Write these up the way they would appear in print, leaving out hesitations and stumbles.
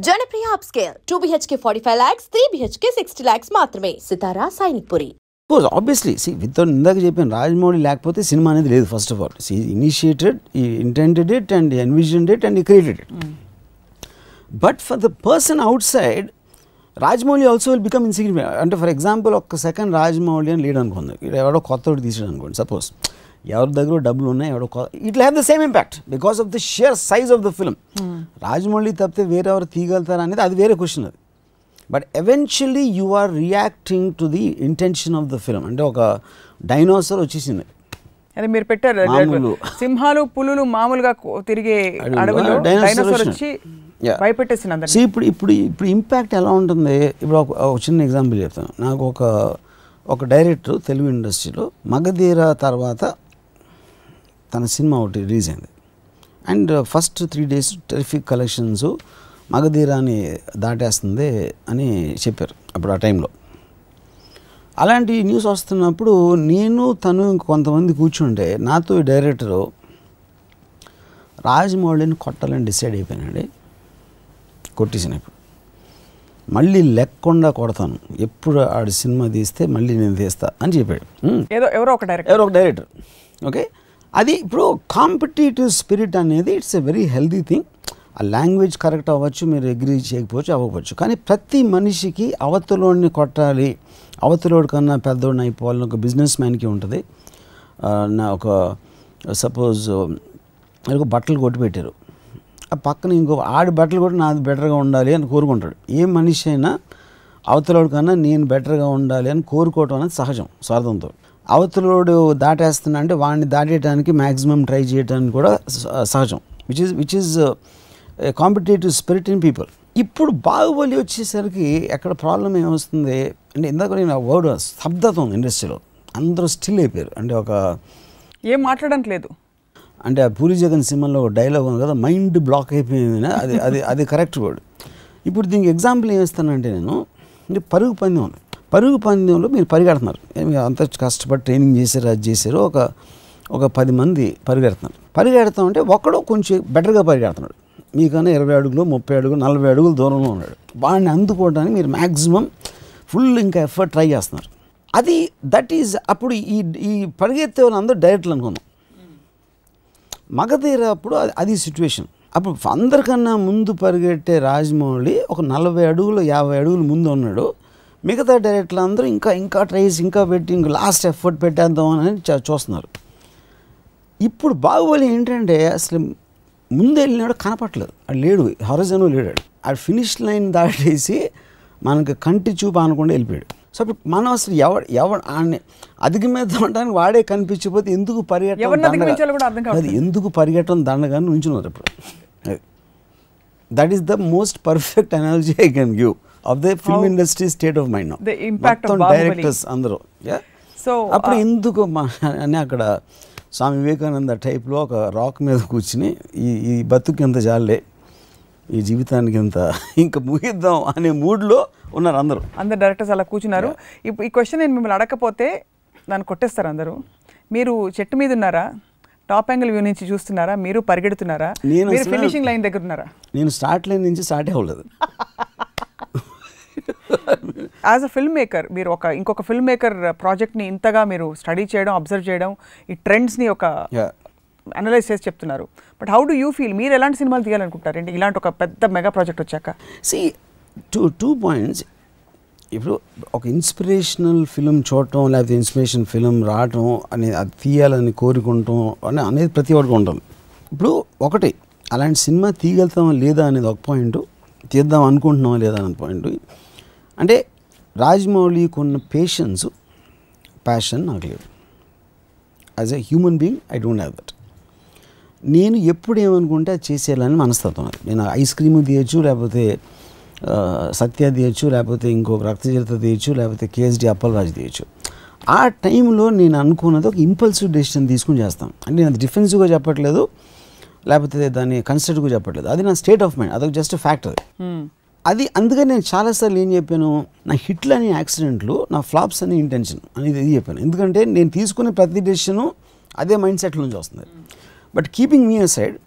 Janapriya upscale 2 BHK 45 lakhs, 3 BHK 60 lakhs మాత్రమే. Sitara Sainikpuri. Obviously, see, without ఇందాక చెప్పాను రాజమౌళి లేకపోతే సినిమా అనేది లేదు. ఫస్ట్ ఆఫ్ ఆల్ ఇనిషియేటెడ్, ఈ intended it and envisioned it and created it. But for the person outside Rajamouli also will become insignificant. అంటే for example ఒక్క second Rajamouli అని లీడ్ అనుకుంది, ఎవడో కొత్తోడు తీసాడు అనుకోండి. సపోజ్ ఎవరి దగ్గర డబ్బులు ఉన్నాయి, ఎవడో it will have the same impact because of the sheer size of the film. Rajamouli తప్పితే వేరెవరు తీయగలుగుతారా అనేది అది వేరే క్వశ్చన్. అది but eventually you are reacting to the intention of the film. అంటే ఒక డైనోసార్ వచ్చేసింది, అదే మీరు పెట్టారు సింహాలు పులులు మామూలుగా తిరిగే అడవుల్లో డైనోసార్ వచ్చి భయపెట్టేసింది. సో ఇప్పుడు ఇంపాక్ట్ ఎలా ఉంటుంది? ఇప్పుడు ఒక చిన్న ఎగ్జాంపుల్ చెప్తాను. నాకు ఒక డైరెక్టర్ తెలుగు ఇండస్ట్రీలో మగధీర తర్వాత తన సినిమా ఒకటి రిలీజ్ అయింది and first 3 days terrific collections, మగధీరాని దాటేస్తుంది అని చెప్పారు అప్పుడు ఆ టైంలో. అలాంటి న్యూస్ వస్తున్నప్పుడు నేను తను ఇంకొంతమంది కూర్చుంటే నాతో ఈ డైరెక్టరు రాజమౌళిని కొట్టాలని డిసైడ్ అయిపోయానండి. కొట్టేసినప్పుడు మళ్ళీ లెక్కకుండా కొడతాను, ఎప్పుడు ఆడి సినిమా తీస్తే మళ్ళీ నేను తీస్తా అని చెప్పాడు. ఎవరో ఒక డైరెక్టర్. ఓకే, అది ఇప్పుడు కాంపిటేటివ్ స్పిరిట్ అనేది it's a very healthy thing. ఆ లాంగ్వేజ్ కరెక్ట్ అవ్వచ్చు, మీరు అగ్రీ చేయకపోవచ్చు, అవ్వకపోవచ్చు, కానీ ప్రతి మనిషికి అవతలోడిని కొట్టాలి, అవతలోడి కన్నా పెద్దోడిని అయిపోవాలని ఒక బిజినెస్ మ్యాన్కి ఉంటుంది. నా ఒక సపోజ్ ఒక బట్టలు కొట్టి పెట్టారు, ఆ పక్కన ఇంకో ఆడి బట్టలు కూడా నాది బెటర్గా ఉండాలి అని కోరుకుంటాడు. ఏ మనిషి అయినా అవతలోడి కన్నా నేను బెటర్గా ఉండాలి అని కోరుకోవటం అనేది సహజం, స్వార్థంతో. అవతలోడు దాటేస్తున్నా అంటే వాడిని దాటేయడానికి మ్యాక్సిమం ట్రై చేయడానికి కూడా సహజం, which is competitive spirit in people. ఇప్పుడు బాహుబలి వచ్చేసరికి ఎక్కడ ప్రాబ్లం ఏమొస్తుంది అంటే, ఇందాక నేను వర్డ్ స్తబ్దత ఉంది ఇండస్ట్రీలో, అందరూ స్టిల్ అయిపోయారు. అంటే ఒక ఏం మాట్లాడడానికి లేదు. అంటే ఆ పూరి జగన్ సినిమాలో ఒక డైలాగ్ ఉంది కదా, మైండ్ బ్లాక్ అయిపోయింది, అది కరెక్ట్ వర్డ్. ఇప్పుడు దీనికి ఎగ్జాంపుల్ ఏమిస్తానంటే, నేను అంటే పరుగు పందెం ఉంది. పరుగు పందెంలో మీరు పరిగెడుతున్నారు, అంత కష్టపడి ట్రైనింగ్ చేశారు, అది చేశారు, ఒక 10 మంది పరిగెడతాం అంటే ఒకడు కొంచెం బెటర్గా పరిగెడుతున్నాడు, మీకన్నా 20 అడుగులు 30 అడుగులు 40 అడుగులు దూరంలో ఉన్నాడు. వాడిని అందుకోవడానికి మీరు మ్యాక్సిమం ఫుల్ ఇంకా ఎఫర్ట్ ట్రై చేస్తున్నారు. అది దట్ ఈజ్ అప్పుడు ఈ పరిగెత్తే వాళ్ళందరూ డైరెక్ట్లు అనుకున్నాం. మగధీర అప్పుడు అది సిచ్యువేషన్. అప్పుడు అందరికన్నా ముందు పరిగెట్టే రాజమౌళి ఒక 40 అడుగులు 50 అడుగులు ముందు ఉన్నాడు. మిగతా డైరెక్టర్లు అందరూ ఇంకా ట్రైస్ ఇంకా పెట్టి ఇంకా లాస్ట్ ఎఫర్ట్ పెట్టేద్దాం అని చూస్తున్నారు. ఇప్పుడు బాహుబలి ఏంటంటే అసలు ముందు వెళ్ళినాడు కనపట్లేదు, అది లేడు, హారిజాన్ లేడాడు, ఆ ఫినిష్ లైన్ దాటేసి మనకు కంటి చూపు అనకుండా వెళ్ళిపోయాడు. సో అప్పుడు మనం అసలు ఎవడు ఆడిని అధిగమిద్దామనడానికి వాడే కనిపించిపోతే ఎందుకు పరిగెట్టడం దండగానే ఉంచున్నారు. ఇప్పుడు that is the most perfect analogy I can give of the film industry state of mind. మొత్తం డైరెక్టర్స్ అందరూ అప్పుడు ఎందుకు అని అక్కడ స్వామి వివేకానంద టైప్లో ఒక రాక్ మీద కూర్చుని ఈ బతుకు ఎంత జాలే, ఈ జీవితానికి ఎంత ఇంకా ముగిద్దాం అనే మూడ్లో ఉన్నారు అందరూ డైరెక్టర్స్ అలా కూర్చున్నారు. ఇప్పుడు ఈ క్వశ్చన్ నేను మిమ్మల్ని అడగకపోతే దాన్ని కొట్టేస్తారు అందరూ. మీరు చెట్టు మీద ఉన్నారా, టాప్ యాంగిల్ వ్యూ నుంచి చూస్తున్నారా, మీరు పరిగెడుతున్నారా, మీరు ఫినిషింగ్ లైన్ దగ్గర ఉన్నారా? నేను స్టార్ట్ లైన్ నుంచి స్టార్ట్ అవ్వలేదు. యాజ్ అ ఫిల్మ్ మేకర్ మీరు ఇంకొక ఫిల్మ్ మేకర్ ప్రాజెక్ట్ని ఇంతగా మీరు స్టడీ చేయడం, అబ్జర్వ్ చేయడం, ఈ ట్రెండ్స్ని ఒక అనలైజ్ చేసి చెప్తున్నారు. But how do you feel? మీరు ఎలాంటి సినిమాలు తీయాలనుకుంటారండి ఇలాంటి ఒక పెద్ద మెగా ప్రాజెక్ట్ వచ్చాక? Two points. ఇప్పుడు ఒక ఇన్స్పిరేషనల్ ఫిలిం చూడటం, లేకపోతే ఇన్స్పిరేషన్ ఫిలిం రావటం అనేది, అది తీయాలని కోరుకుంటాం అనేది ప్రతి ఒక్కరికి ఉంటుంది. ఇప్పుడు ఒకటి అలాంటి సినిమా తీయగలుగుతామా లేదా అనేది ఒక పాయింట్, తీద్దాం అనుకుంటున్నామా లేదా అనే పాయింట్. అంటే రాజమౌళికి ఉన్న పేషెన్స్, ప్యాషన్ నాకు లేదు. As a human being I don't have that. నేను ఎప్పుడు ఏమనుకుంటే అది చేసేయాలని మనస్తత్వం. అది నేను ఐస్ క్రీమ్ తీయచ్చు, లేకపోతే సత్య తీయచ్చు, లేకపోతే ఇంకొక రక్తచరిత తీయచ్చు, లేకపోతే కేఎస్డి అప్పలరాజు తీయచ్చు. ఆ టైంలో నేను అనుకున్నది ఒక ఇంపల్సివ్ డెసిషన్ తీసుకుని చేస్తాను. అంటే నేను అది డిఫెన్సివ్గా చెప్పట్లేదు, లేకపోతే దాన్ని కన్సిడర్గా చెప్పట్లేదు, అది నా స్టేట్ ఆఫ్ మైండ్, అదొక జస్ట్ ఫ్యాక్టర్. అది అందుకని నేను చాలాసార్లు ఏం చెప్పాను, నా హిట్లు అనే యాక్సిడెంట్లు, నా ఫ్లాప్స్ అనే ఇంటెన్షన్ అనేది ఇది చెప్పాను. ఎందుకంటే నేను తీసుకునే ప్రతి డెసిషను అదే మైండ్ సెట్ నుంచి వస్తుంది. బట్ కీపింగ్ మీ అసైడ్,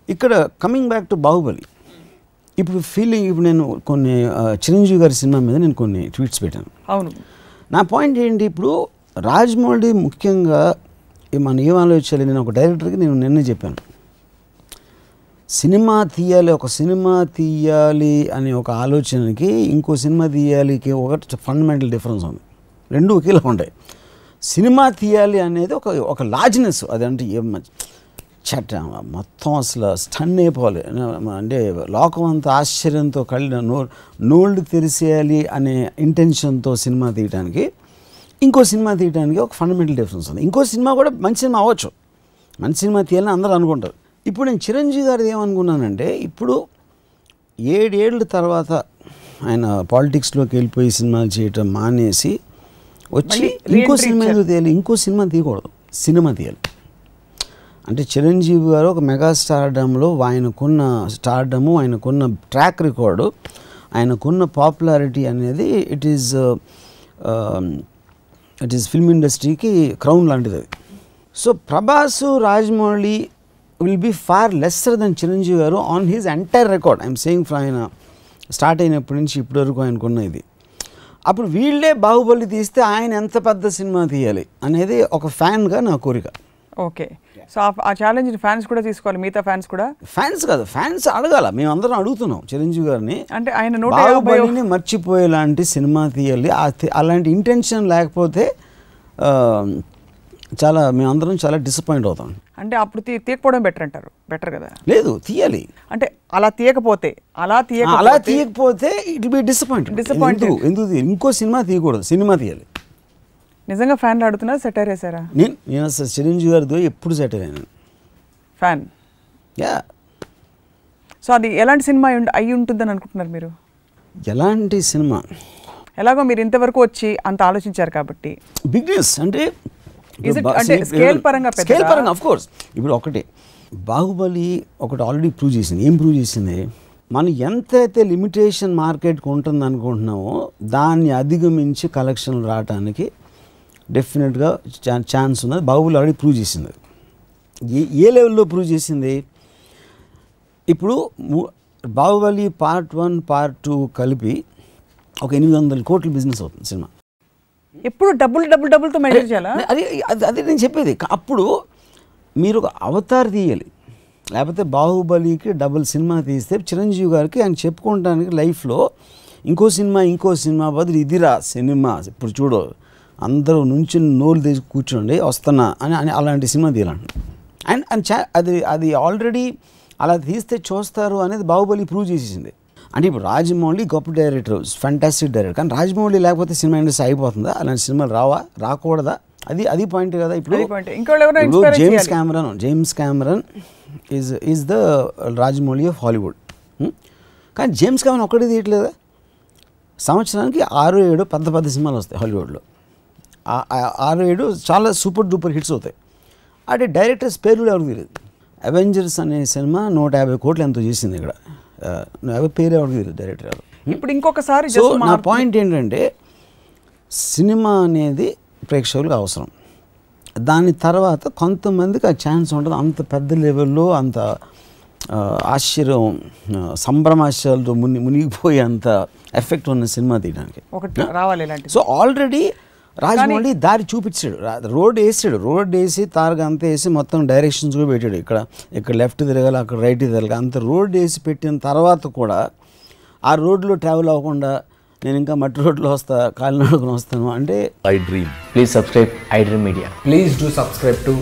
ఇక్కడ కమింగ్ బ్యాక్ టు బాహుబలి, ఇప్పుడు ఫీలింగ్ ఇప్పుడు నేను కొన్ని చిరంజీవి గారి సినిమా మీద నేను కొన్ని ట్వీట్స్ పెట్టాను. అవును. నా పాయింట్ ఏంటి, ఇప్పుడు రాజమౌళి ముఖ్యంగా మనం ఏం ఆలోచించాలి, నేను ఒక డైరెక్టర్కి నేను నిన్నే చెప్పాను, సినిమా తీయాలి, ఒక సినిమా తీయాలి అనే ఒక ఆలోచనకి ఇంకో సినిమా తీయాలికి ఒక ఫండమెంటల్ డిఫరెన్స్ ఉంది. రెండు ఒకేలా ఉంటాయి. సినిమా తీయాలి అనేది ఒక లార్జ్నెస్, అదంటే ఏం చట్ట మొత్తం అసలు స్టన్ అయిపోవాలి, అంటే లోకం అంతా ఆశ్చర్యంతో నోళ్ళు తెరిసేయాలి అనే ఇంటెన్షన్తో సినిమా తీయడానికి ఇంకో సినిమా తీయడానికి ఒక ఫండమెంటల్ డిఫరెన్స్ ఉంది. ఇంకో సినిమా కూడా మంచి సినిమా అవ్వచ్చు, మంచి సినిమా తీయాలని అందరూ అనుకుంటారు. ఇప్పుడు నేను చిరంజీవి గారిది ఏమనుకున్నానంటే, ఇప్పుడు 7 ఏళ్ళ తర్వాత ఆయన పాలిటిక్స్లోకి వెళ్ళిపోయి సినిమాలు చేయటం మానేసి వచ్చి ఇంకో సినిమా ఎందుకు తీయాలి, ఇంకో సినిమా తీయకూడదు, సినిమా తీయాలి. అంటే చిరంజీవి గారు ఒక మెగా స్టార్డమ్లో ఆయనకున్న స్టార్డము, ఆయనకున్న ట్రాక్ రికార్డు, ఆయనకున్న పాపులారిటీ అనేది ఇట్ ఈజ్ ఫిల్మ్ ఇండస్ట్రీకి క్రౌన్ లాంటిది అది. So Prabhas, Rajamouli will be far lesser than Chiranjeevi garu on his entire record. I'm saying from ఆయన స్టార్ట్ అయినప్పటి నుంచి ఇప్పటి వరకు ఆయనకున్న ఇది. అప్పుడు వీళ్ళే బాహుబలి తీస్తే ఆయన ఎంత పెద్ద సినిమా తీయాలి అనేది ఒక ఫ్యాన్గా నా కోరిక. ఓకే, సో ఆ ఛాలెంజ్ ఫ్యాన్స్ కూడా తీసుకోవాలి, మిగతా ఫ్యాన్స్ కూడా. ఫ్యాన్స్ కాదు, ఫ్యాన్స్ అడగాల, మేము అందరం అడుగుతున్నాం చిరంజీవి గారిని, అంటే ఆయన బాహుబలిని మర్చిపోయేలాంటి సినిమా తీయాలి. అలాంటి ఇంటెన్షన్ లేకపోతే చాలా మేమందరం చాలా డిసప్పాయింట్ అవుతాం. అంటే అప్పుడు తీయకపోవడం బెటర్ అంటారు, బెటర్ కదా? లేదు, తీయాలి. అంటే అలా తీయకపోతే ఇట్ బి డిసప్పాయింటెడ్. ఎందుకు ఇంకో సినిమా తీయకూడదు, సినిమా తీయాలి. నిజంగా ఫ్యాన్లు ఆడుతున్నారు, సెటైర్ వేసారా? నేను అసలు చిరంజీవి గారితో ఎప్పుడు సెటైర్ అయినాను, ఫ్యాన్. యా. సో అది ఎలాంటి సినిమా అయి ఉంటుందని అనుకుంటున్నారు మీరు? ఎలాంటి సినిమా, ఎలాగో మీరు ఇంతవరకు వచ్చి అంత ఆలోచించారు కాబట్టి బిగ్నెస్ అంటే స్కేల్ పరంగా ఆఫ్ కోర్స్. ఇప్పుడు ఒకటే బాహుబలి ఒకటి ఆల్రెడీ ప్రూవ్ చేసింది. ఏం ప్రూవ్ చేసింది, మనం ఎంతైతే లిమిటేషన్ మార్కెట్కి ఉంటుంది అనుకుంటున్నామో దాన్ని అధిగమించి కలెక్షన్లు రావడానికి డెఫినెట్గా ఛాన్స్ ఉన్నది. బాహుబలి ఆల్రెడీ ప్రూవ్ చేసింది. ఏ లెవెల్లో ప్రూవ్ చేసింది, ఇప్పుడు బాహుబలి పార్ట్ 1 పార్ట్ 2 కలిపి ఒక 800 కోట్ల బిజినెస్ అవుతుంది సినిమా. ఎప్పుడు డబ్బులతో మెజర్ చేయాలా? అది నేను చెప్పేది. అప్పుడు మీరు ఒక అవతార్ తీయాలి, లేకపోతే బాహుబలికి డబుల్ సినిమా తీస్తే చిరంజీవి గారికి ఆయన చెప్పుకోవడానికి లైఫ్లో ఇంకో సినిమా బదులు ఇదిరా సినిమా, ఇప్పుడు చూడు అందరూ నుంచి నోలు తీసి కూర్చోండి వస్తున్నా అని అలాంటి సినిమా తీయాలంట. అండ్ అది ఆల్రెడీ అలా తీస్తే చూస్తారు అనేది బాహుబలి ప్రూవ్ చేసేసింది. అంటే ఇప్పుడు రాజమౌళి గొప్ప డైరెక్టర్, ఫ్యాంటాస్టిక్ డైరెక్టర్, కానీ రాజమౌళి లేకపోతే సినిమా ఇండస్ట్రీ అయిపోతుందా? అలాంటి సినిమాలు రాకూడదా? అది పాయింట్ కదా. ఇప్పుడు James Cameron is the Rajamouli of Hollywood. కానీ జేమ్స్ కెమెరన్ ఒక్కడే తీయట్లేదా? సంవత్సరానికి 6-7 పెద్ద సినిమాలు వస్తాయి హాలీవుడ్లో. 6-7 చాలా సూపర్ డూపర్ హిట్స్ అవుతాయి. అంటే డైరెక్టర్స్ పేర్లు ఎవరికి తెలియదు. అవెంజర్స్ అనే సినిమా 150 కోట్లు ఎంతో చేసింది. ఇక్కడ పేరు ఎవరికి తెలియదు, డైరెక్టర్ ఎవరు. ఇప్పుడు ఇంకొకసారి సో నా పాయింట్ ఏంటంటే, సినిమా అనేది ప్రేక్షకులకు అవసరం. దాని తర్వాత కొంతమందికి ఆ ఛాన్స్ ఉంటుంది. అంత పెద్ద లెవెల్లో అంత ఆశ్చర్యం సంభ్రమాశ్చర్యాలతో మునిగిపోయి అంత ఎఫెక్ట్ ఉన్న సినిమా తీయడానికి ఒకటి రావాలి ఇలాంటి. సో ఆల్రెడీ రాజమౌళి దారి చూపించాడు, రోడ్ వేసి తారగా అంతా వేసి మొత్తం డైరెక్షన్స్ కూడా పెట్టాడు. ఇక్కడ లెఫ్ట్ తిరగాలి, అక్కడ రైట్ తిరగాలి, అంత రోడ్ వేసి పెట్టిన తర్వాత కూడా ఆ రోడ్లో ట్రావెల్ అవ్వకుండా నేను ఇంకా మట్టి రోడ్లో వస్తా, కాలినడకను వస్తాను అంటే I Dream. Please subscribe I Dream Media. Please do subscribe to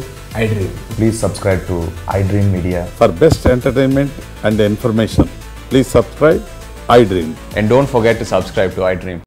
iDream. Please subscribe to I Dream Media. For best entertainment and information, please subscribe iDream. And don't forget to subscribe to I Dream.